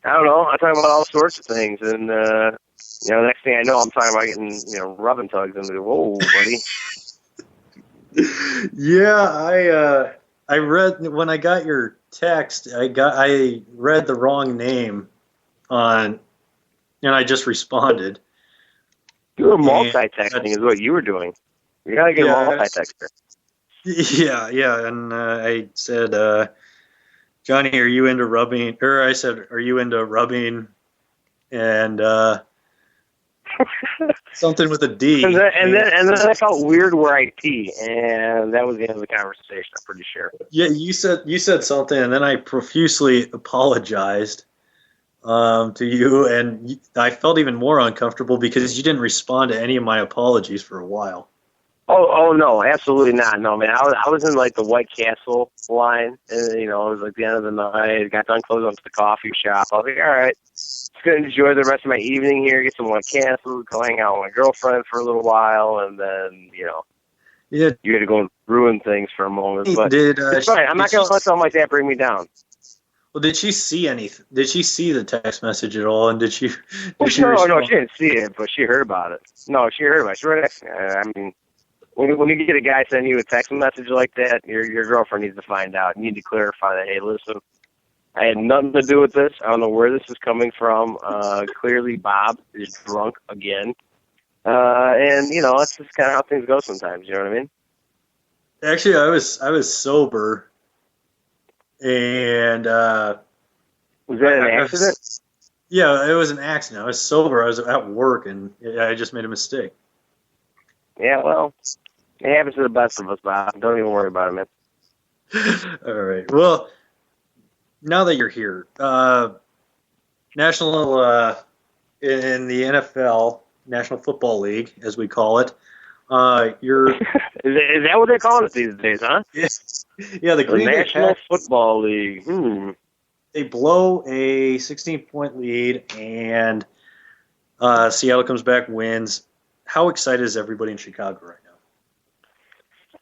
I don't know. I'm talking about all sorts of things, and next thing I know, I'm talking about getting rubbing tugs into. Whoa, buddy. Yeah, I read when I got your text. I read the wrong name and I just responded. You were multitasking, is what you were doing. You gotta get a multitasker. Yeah, and I said, Johnny, are you into rubbing? Or I said, are you into rubbing? And something with a D. And then I felt weird where I pee, and that was the end of the conversation. I'm pretty sure. Yeah, you said something, and then I profusely apologized to you, and I felt even more uncomfortable because you didn't respond to any of my apologies for a while. Oh no, absolutely not. No, man, I was in like the White Castle line, and it was like the end of the night. Got done closing up the coffee shop. I was like, all right, just gonna enjoy the rest of my evening here, get some White Castle, go hang out with my girlfriend for a little while, and then yeah, you got to go and ruin things for a moment. But it's fine. I'm not gonna let something like that bring me down. Well, did she see anything? Did she see the text message at all? And did she? No, she didn't see it, but she heard about it. No, she heard about it. She heard it. I mean. When you get a guy sending you a text message like that, your girlfriend needs to find out. You need to clarify that, hey, listen, I had nothing to do with this. I don't know where this is coming from. Clearly, Bob is drunk again. And, that's just kind of how things go sometimes. You know what I mean? Actually, I was sober. And was that an accident? Yeah, it was an accident. I was sober. I was at work, and I just made a mistake. Yeah, well, it happens to the best of us, Bob. Don't even worry about it, man. All right. Well, now that you're here, national in the NFL, National Football League, as we call it, you're is that what they call it these days, huh? Yeah, the National Football League. They blow a 16-point lead, and Seattle comes back, wins. How excited is everybody in Chicago right now?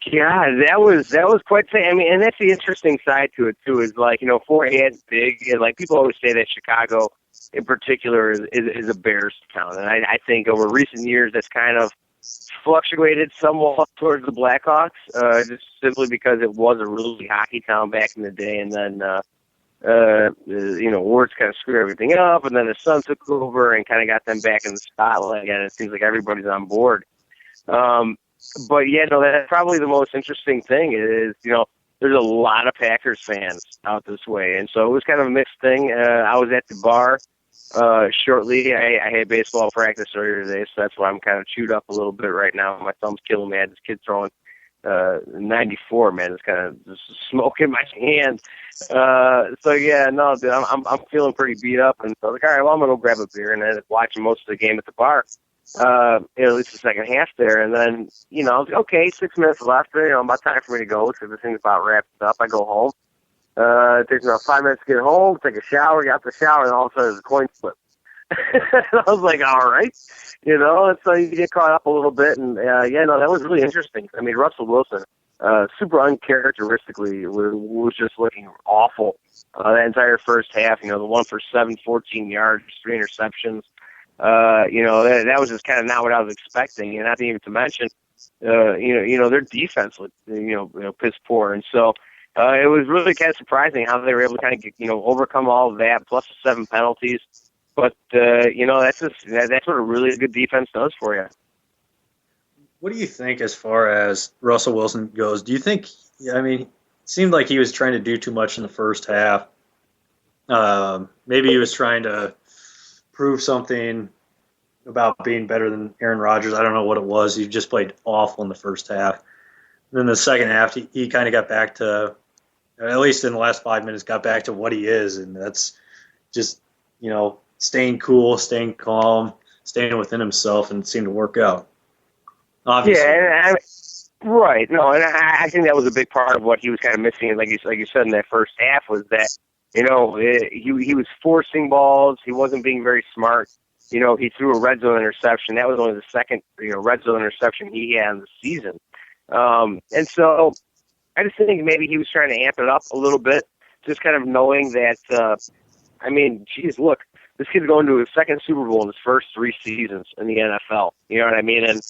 Yeah, that was quite. I mean, and that's the interesting side to it too. Is like Fort Hatt's big, and like people always say that Chicago, in particular, is a Bears town, and I think over recent years that's kind of fluctuated somewhat towards the Blackhawks, just simply because it was a really hockey town back in the day, and then Wirtz kind of screwed everything up, and then the Sun took over and kind of got them back in the spotlight, and it seems like everybody's on board. But yeah, no, that's probably the most interesting thing is, there's a lot of Packers fans out this way, and so it was kind of a mixed thing. I was at the bar shortly. I had baseball practice earlier today, so that's why I'm kind of chewed up a little bit right now. My thumb's killing me. I had this kid throwing 94, man. It's kind of just smoke in my hand. So yeah, no, dude, I'm feeling pretty beat up, and so I was like, all right, well, I'm gonna go grab a beer, and then watching most of the game at the bar. At least the second half there, and then I was like, okay, 6 minutes left. About time for me to go because the thing's about wrapped up. I go home. It takes me about 5 minutes to get home, take a shower, get out the shower, and all of a sudden there's a coin flip. I was like, all right, and so you get caught up a little bit, and that was really interesting. I mean, Russell Wilson, super uncharacteristically, was just looking awful that entire first half. The one for 714 yards, 3 interceptions. That was just kind of not what I was expecting, and not even to mention, their defense was, piss poor, and so it was really kind of surprising how they were able to kind of overcome all of that, plus the 7 penalties. But that's what a really good defense does for you. What do you think as far as Russell Wilson goes? Do you think? I mean, it seemed like he was trying to do too much in the first half. Maybe he was trying to prove something about being better than Aaron Rodgers. I don't know what it was. He just played awful in the first half. And then the second half, he kind of got back to, at least in the last 5 minutes, got back to what he is, and that's just staying cool, staying calm, staying within himself, and it seemed to work out. Obviously. Yeah, right. No, and I think that was a big part of what he was kind of missing. Like you said in that first half, was that he was forcing balls. He wasn't being very smart. He threw a red zone interception. That was only the second red zone interception he had in the season. And so I just think maybe he was trying to amp it up a little bit, just kind of knowing that I mean, geez, look, this kid's going to his second Super Bowl in his first 3 seasons in the NFL. You know what I mean? And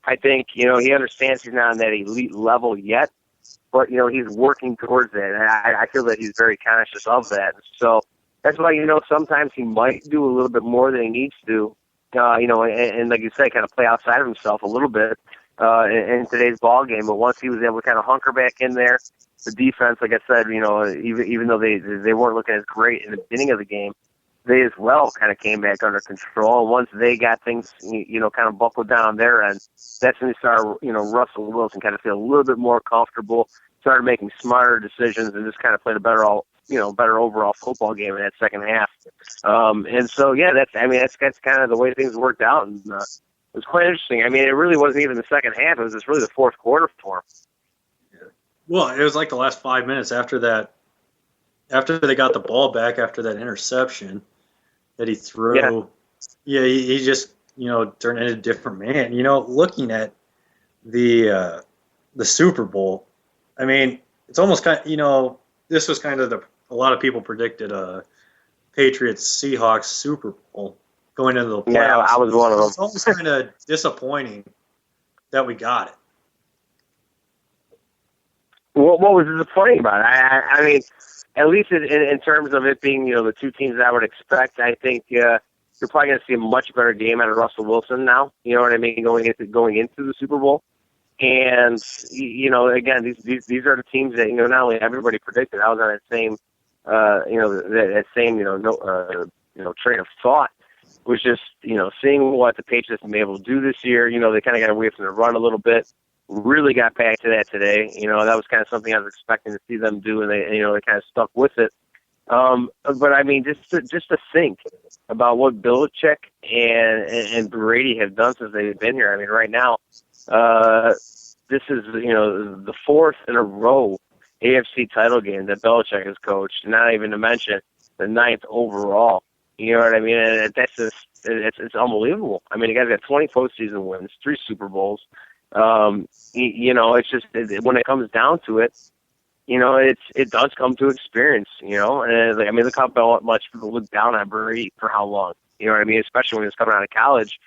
I think, he understands he's not on that elite level yet, but, he's working towards that. And I feel that he's very conscious of that. So that's why, sometimes he might do a little bit more than he needs to, and like you say, kind of play outside of himself a little bit in today's ball game. But once he was able to kind of hunker back in there, the defense, like I said, even though they weren't looking as great in the beginning of the game, they as well kind of came back under control. Once they got things, kind of buckled down on their end, that's when you started, Russell Wilson kind of feel a little bit more comfortable, started making smarter decisions, and just kind of played a better overall football game in that second half. And so, yeah, that's kind of the way things worked out. And it was quite interesting. I mean, it really wasn't even the second half. It was just really the fourth quarter for him. Well, it was like the last 5 minutes after they got the ball back after that interception that he threw. Yeah, he just, turned into a different man. Looking at the Super Bowl, I mean, it's almost kind of, this was kind of a lot of people predicted a Patriots-Seahawks Super Bowl going into the playoffs. Yeah, I was one of them. It's almost kind of disappointing that we got it. What was disappointing about it? I mean, at least in terms of it being, the two teams that I would expect, I think you're probably going to see a much better game out of Russell Wilson now. You know what I mean? Going into the Super Bowl, and again, these are the teams that not only everybody predicted. I was on that same, train of thought. Was just seeing what the Patriots have been able to do this year. They kind of got away from the run a little bit. Really got back to that today. That was kind of something I was expecting to see them do, and they kind of stuck with it. But I mean, just to think about what Belichick and Brady have done since they've been here. I mean, right now, this is the fourth in a row AFC title game that Belichick has coached. Not even to mention the 9th overall. You know what I mean? And that's just it's unbelievable. I mean, the guy's got 20 postseason wins, 3 Super Bowls. It's just when it comes down to it, it does come to experience, and look how much people look down on Brady for how long, you know what I mean? Especially when he was coming out of college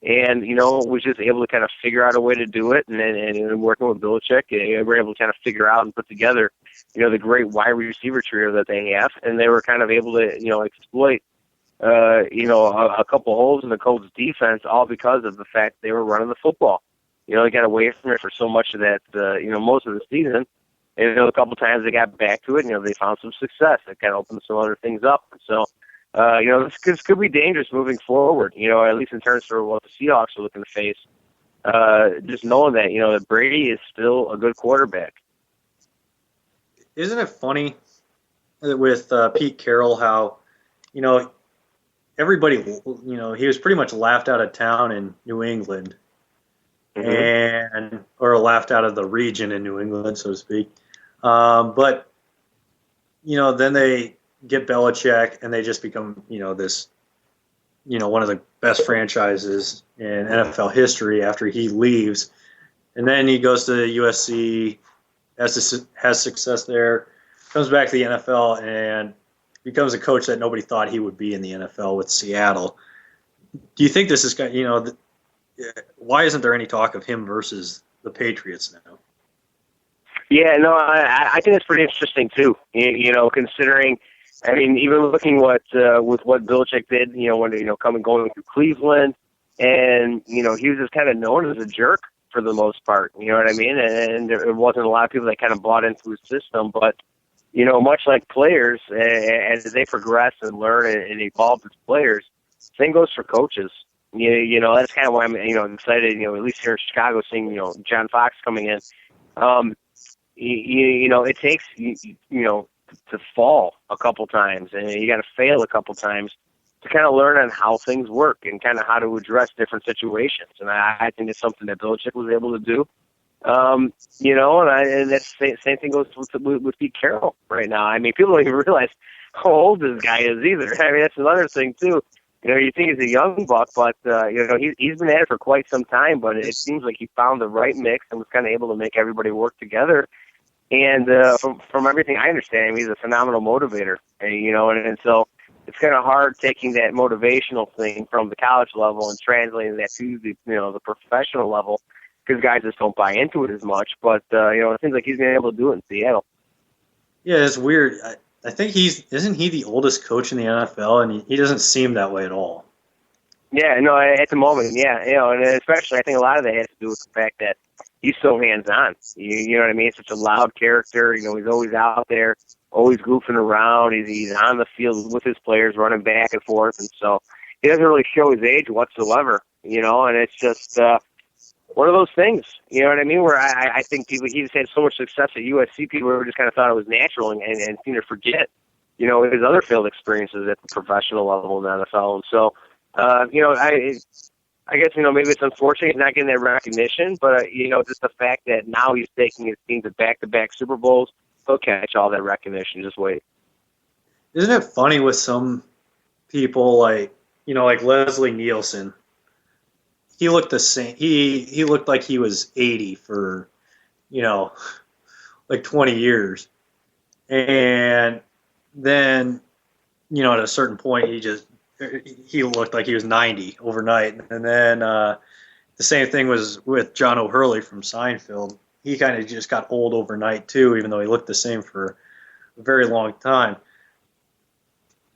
and, was just able to kind of figure out a way to do it. And working with Belichick, we're able to kind of figure out and put together, the great wide receiver trio that they have. And they were kind of able to, exploit, a couple holes in the Colts defense, all because of the fact they were running the football. They got away from it for so much of that, most of the season. And, a couple times they got back to it, they found some success. It kind of opened some other things up. So, this could be dangerous moving forward, at least in terms of what the Seahawks are looking to face. Just knowing that, that Brady is still a good quarterback. Isn't it funny with Pete Carroll how, everybody, he was pretty much laughed out of town in New England. Or laughed out of the region in New England, so to speak. But then they get Belichick and they just become, this, one of the best franchises in NFL history after he leaves. And then he goes to USC, has success there, comes back to the NFL and becomes a coach that nobody thought he would be in the NFL with Seattle. Do you think this is, why isn't there any talk of him versus the Patriots now? Yeah, no, I think it's pretty interesting too. Considering, I mean, even looking with what Belichick did, when going through Cleveland, and he was just kind of known as a jerk for the most part. You know what I mean? And there wasn't a lot of people that kind of bought into his system, but much like players, as they progress and learn and evolve as players, same goes for coaches. That's kind of why I'm, excited, at least here in Chicago, seeing, John Fox coming in. It takes, to fall a couple times, and you got to fail a couple times to kind of learn on how things work and kind of how to address different situations. And I think it's something that Belichick was able to do. And that's the same thing goes with Pete Carroll right now. I mean, people don't even realize how old this guy is either. I mean, that's another thing too. You think he's a young buck, but, he's been at it for quite some time, but it seems like he found the right mix and was kind of able to make everybody work together. And from everything I understand, he's a phenomenal motivator, and so it's kind of hard taking that motivational thing from the college level and translating that to the professional level, because guys just don't buy into it as much. But it seems like he's been able to do it in Seattle. Yeah, it's weird. I think isn't he the oldest coach in the NFL, and he doesn't seem that way at all. Yeah, no, at the moment, yeah, and especially I think a lot of that has to do with the fact that he's so hands-on. You know what I mean? Such a loud character. He's always out there, always goofing around. He's on the field with his players, running back and forth, and so he doesn't really show his age whatsoever. And it's just one of those things. You know what I mean? Where I think he's had so much success at USC, people just kind of thought it was natural and seem to forget, his other field experiences at the professional level in the NFL. And so, I guess, maybe it's unfortunate he's not getting that recognition, but, just the fact that now he's taking his team to back-to-back Super Bowls, he'll catch all that recognition. Just wait. Isn't it funny with some people like Leslie Nielsen? He looked the same. He looked like he was 80 for, like 20 years. And then, at a certain point, he looked like he was 90 overnight. And then the same thing was with John O'Hurley from Seinfeld. He kind of just got old overnight, too, even though he looked the same for a very long time.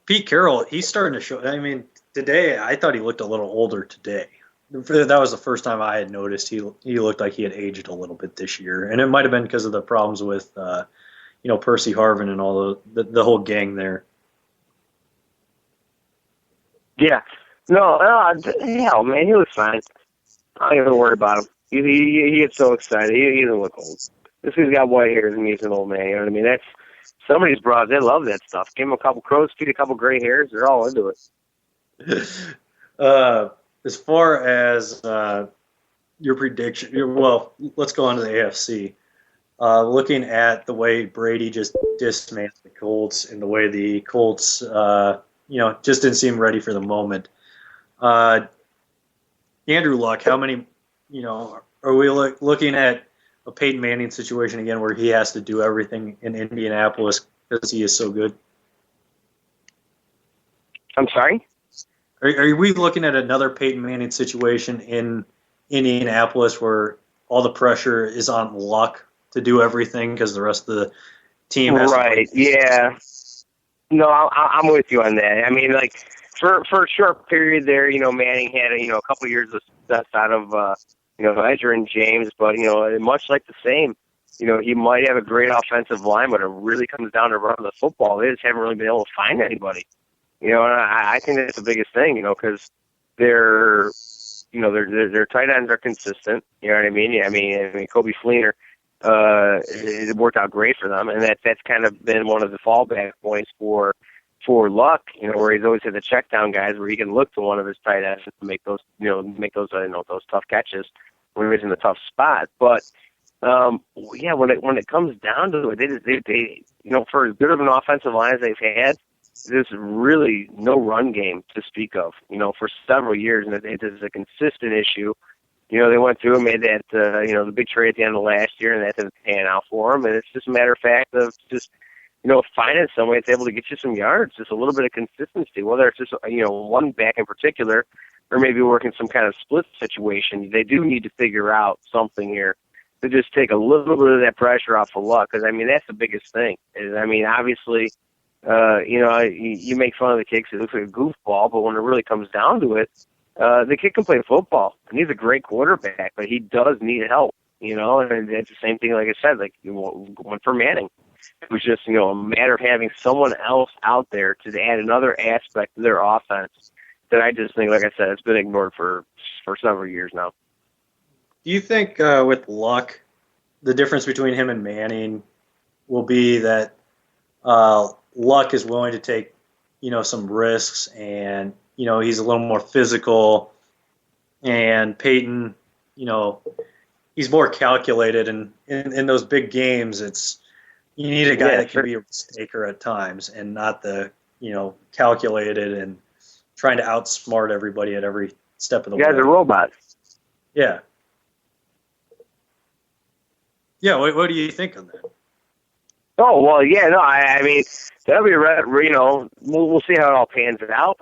Pete Carroll, he's starting to show. I mean, today, I thought he looked a little older today. That was the first time I had noticed he looked like he had aged a little bit this year. And it might have been because of the problems with, Percy Harvin and all the whole gang there. Yeah. No, man, he was fine. I don't even worry about him. He gets so excited. He doesn't look old. This guy's got white hairs and he's an old man. You know what I mean? That's some of these broads. They love that stuff. Give him a couple crow's feet, a couple gray hairs. They're all into it. As far as your prediction, well, let's go on to the AFC. Looking at the way Brady just dismantled the Colts and the way the Colts, just didn't seem ready for the moment. Andrew Luck, how many, are we looking at a Peyton Manning situation again where he has to do everything in Indianapolis because he is so good? I'm sorry? Are we looking at another Peyton Manning situation in Indianapolis where all the pressure is on Luck to do everything because the rest of the team has right, to play? Yeah. No, I'm with you on that. I mean, like, for a short period there, Manning had, a couple of years of success out of, Edger and James, but, much like the same, he might have a great offensive line, but it really comes down to running the football. They just haven't really been able to find anybody. And I think that's the biggest thing, because their tight ends are consistent. You know what I mean? I mean, Kobe Fleener, it worked out great for them, and that's kind of been one of the fallback points for Luck. Where he's always had the check down guys, where he can look to one of his tight ends to make those those tough catches when he's in the tough spot. But when it comes down to it, they for as good of an offensive line as they've had, there's really no run game to speak of, for several years, and it is a consistent issue. They went through and made that, the big trade at the end of last year, and that didn't pan out for them. And it's just a matter of fact of just, finding somebody that's able to get you some yards, just a little bit of consistency, whether it's just, one back in particular, or maybe working some kind of split situation. They do need to figure out something here to just take a little bit of that pressure off of Luck, because, that's the biggest thing. Obviously, you make fun of the kid because he looks like a goofball, but when it really comes down to it, the kid can play football, and he's a great quarterback, but he does need help, and it's the same thing, like I said, like went for Manning. It was just, a matter of having someone else out there to add another aspect to their offense that I just think, like I said, it's been ignored for several years now. Do you think with Luck, the difference between him and Manning will be that Luck is willing to take, some risks, and, he's a little more physical, and Peyton, he's more calculated, and in those big games, you need a guy that can be a risk-taker at times and not the, calculated and trying to outsmart everybody at every step of the way. Yeah, the robot. Yeah. Yeah, what do you think on that? Oh, well, yeah, no, I mean, that'll be, we'll see how it all pans out.